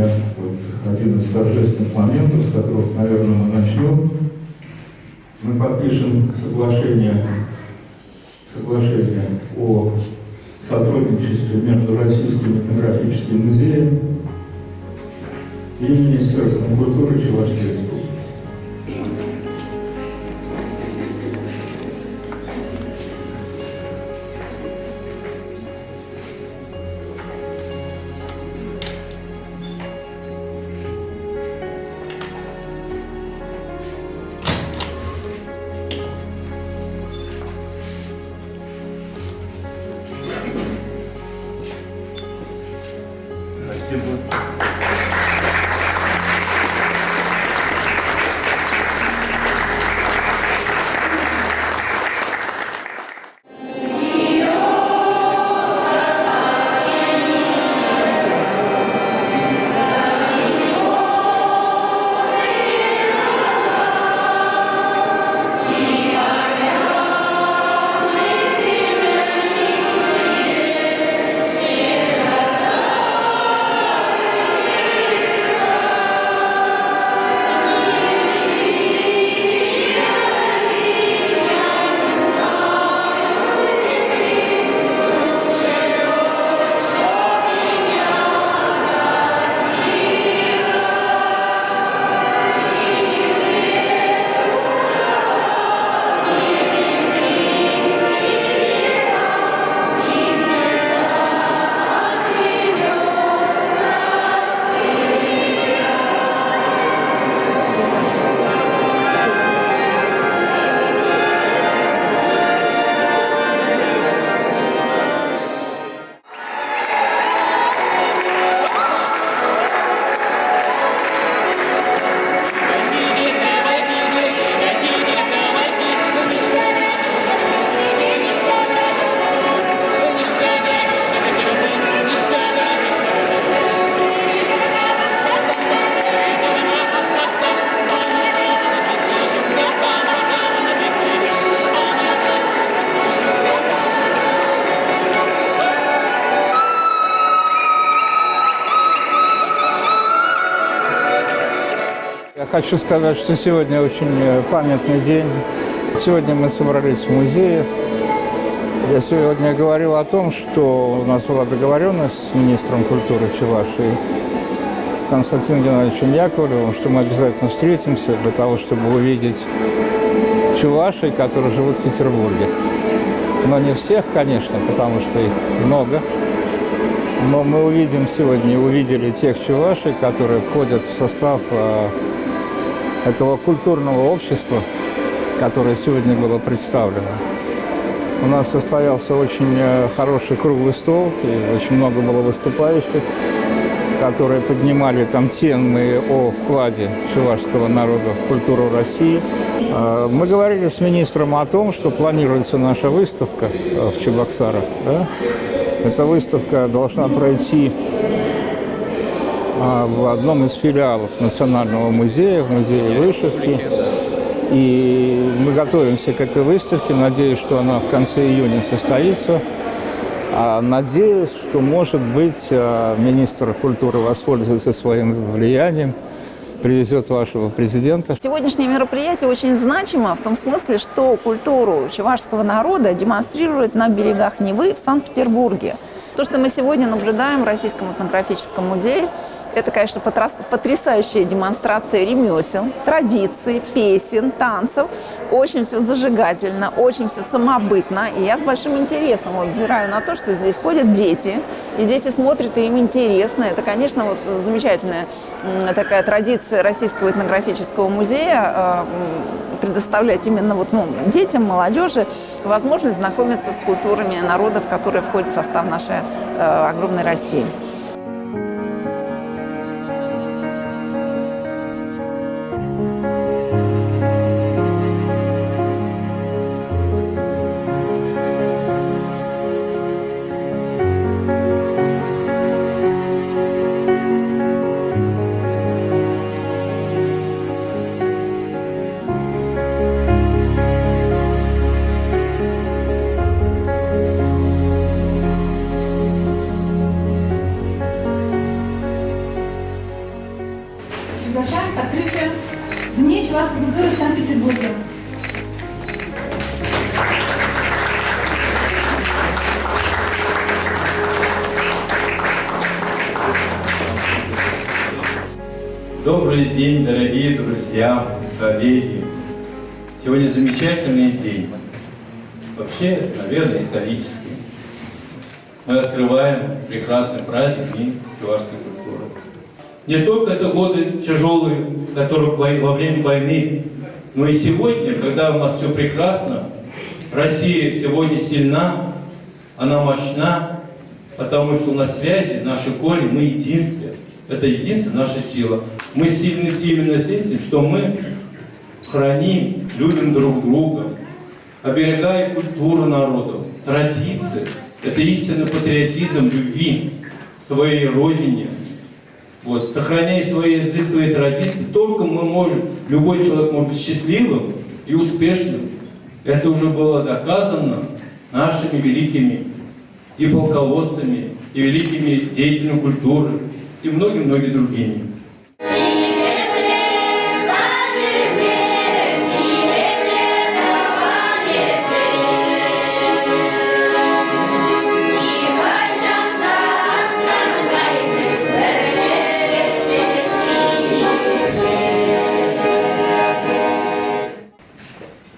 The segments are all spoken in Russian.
например, вот один из торжественных моментов, с которого, наверное, мы начнем. Мы подпишем соглашение о сотрудничестве между Российским этнографическим музеем и Министерством культуры Чувашской Республики. Спасибо. Я хочу сказать, что сегодня очень памятный день. Сегодня мы собрались в музее. Я сегодня говорил о том, что у нас была договоренность с министром культуры Чувашии, с Константином Геннадьевичем Яковлевым, что мы обязательно встретимся для того, чтобы увидеть чувашей, которые живут в Петербурге. Но не всех, конечно, потому что их много. Но мы увидим сегодня, увидели тех чувашей, которые входят в состав этого культурного общества, которое сегодня было представлено. У нас состоялся очень хороший круглый стол, и очень много было выступающих, которые поднимали там темы о вкладе чувашского народа в культуру России. Мы говорили с министром о том, что планируется наша выставка в Чебоксарах. Да? Эта выставка должна пройти в одном из филиалов Национального музея, в музее вышивки. И мы готовимся к этой выставке. Надеюсь, что она в конце июня состоится. Надеюсь, что, может быть, министр культуры воспользуется своим влиянием, привезет вашего президента. Сегодняшнее мероприятие очень значимо в том смысле, что культуру чувашского народа демонстрируют на берегах Невы в Санкт-Петербурге. То, что мы сегодня наблюдаем в Российском этнографическом музее, это, конечно, потрясающая демонстрация ремесел, традиций, песен, танцев. Очень все зажигательно, очень все самобытно. И я с большим интересом взираю на то, что здесь ходят дети. И дети смотрят, и им интересно. Это, конечно, вот замечательная такая традиция Российского этнографического музея предоставлять именно детям, молодежи возможность знакомиться с культурами народов, которые входят в состав нашей огромной России. чувашской культуры в Санкт-Петербурге. Добрый день, дорогие друзья, коллеги. Сегодня замечательный день. Вообще, наверное, исторический. Мы открываем прекрасный праздник День чувашской культуры. Не только это годы тяжелые, которые во время войны, но и сегодня, когда у нас все прекрасно, Россия сегодня сильна, она мощна, потому что у нас связи, наши корни, мы единство. Это единство, наша сила. Мы сильны именно с этим, что мы храним, любим друг друга, оберегаем культуру народов, традиции. Это истинный патриотизм любви к своей родине. Вот, сохраняя свой язык, свои традиции, только мы можем, любой человек может быть счастливым и успешным. Это уже было доказано нашими великими и полководцами, и великими деятелями культуры, и многими-многими другими.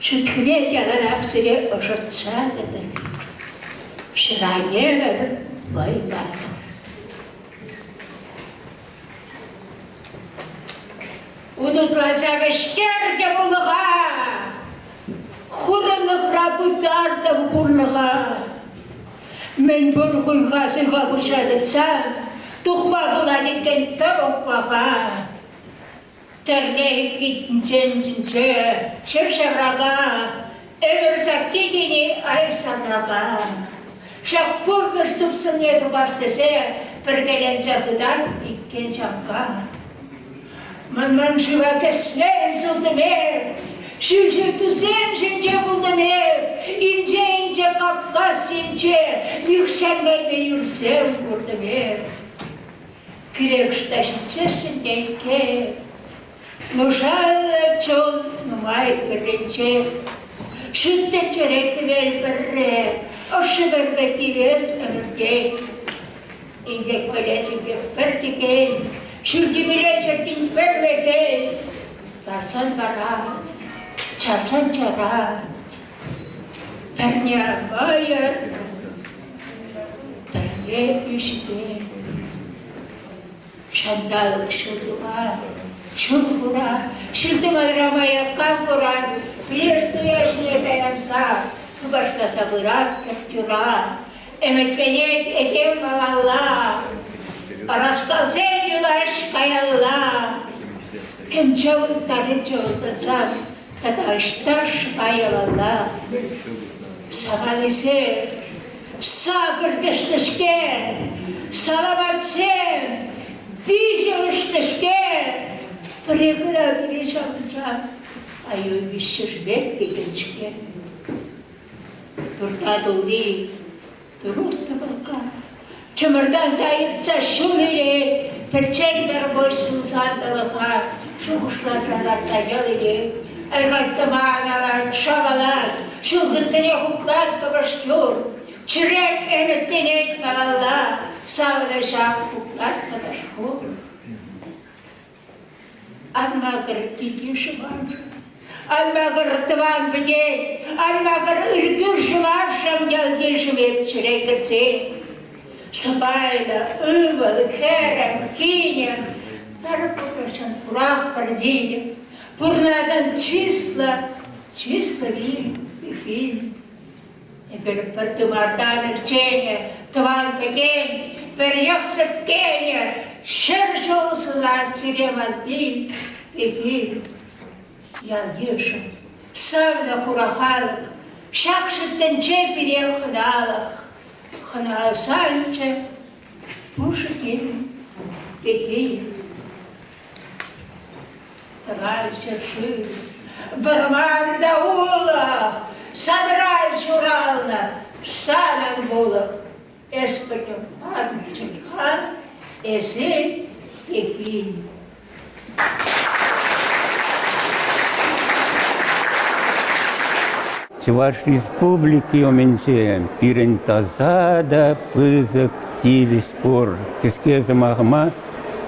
Шутхне тягана сире ошотсадады. Ширайнер байбата. Удутлаца вешкерде булга. Хурылых рабутардам хурлыга. Мен бір хуйға сыйға бұршадытсам, тұқма бұлады кенттер оқпаға. Терлейік китінчен-чінче, шыр-шырраға, өмір сәктетіне ай-санраға. Шақпұрды ступсын еді бастысы, бір келен жағыдан иккен жаққа. Мұнман шыва кәсінен сылдымер, шүлші түсем жінже бұлдымер, инже-инже қапқас жінже, нүкшәңгәйме юрсем көрдімер. Күрек шташынсесін дейке, Нужала чон, нумай перенче, шутте черек вел перре, оши вербети вес эмерке. Инге квалечинге пертике, шути милечертин первеке. Барсан бара, чарсан чара, перня байер, перне üşte. Şandallık şuduğa, şulgura, şıldım ayramaya kankura, bilirstu yaşlıya dayansa, kıbarsasa bırak kırtıra, emeklenet edem valalla, araskal zen yulaş kayalla, kim çavukları çavuktasam, tadaştaş ayalalla, samanise, sağırtışlaşken, salamatsen, Вижившнышке, прикла перешамца, а ее висишь бедничке. Турта дури, турта балка. Чемердан цаирца шулире, перчен бербошин сандалаха, шухшла сандарца ялире. Айгаттаманалар, шавалар, шулгыттыне хуплар кабаштур. Çürek emetten etme Allah, sağda şah kuklatma da şkul. Alma gırıttı dişi var, alma gırıttı var bide, alma gırıttı var, şam gel dişi ver çürek gırtse. Sabahla, ıvalı, kerem, kinem, tarıkılaşan kurak pardilim, burnadan çisla bir film. Per tămardane rcene, tăval pe gen, per iocsă kene, șerșul să la țirem albin, pe fil. Ial ieșă, savna hurahalc, șacșă tâncepire hânalach, hânal salce, pușă gen, pe fil. Tăval șerșul, bărman da ulach, Sadral Juralna, Sanan Bulak, Espacam Admican, Ese, Pepin. Чуваш республики оменче, пирен тазада пызык тивис пор. Киске замагма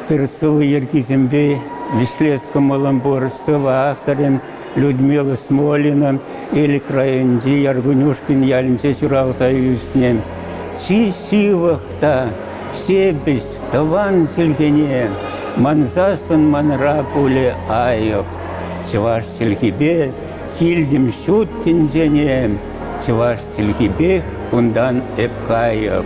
персовы еркизембе Вишлецком маламбор сыла авторен Людмила Смолина или краенди Яргунюшкин ялинче чуралтаюснем. Чи сивахта себес таван сельгене манзасын манрапуле айып. Чуваш сельхибе кильдим шут тинжене, чуваш сельхибех кундан эпкайып.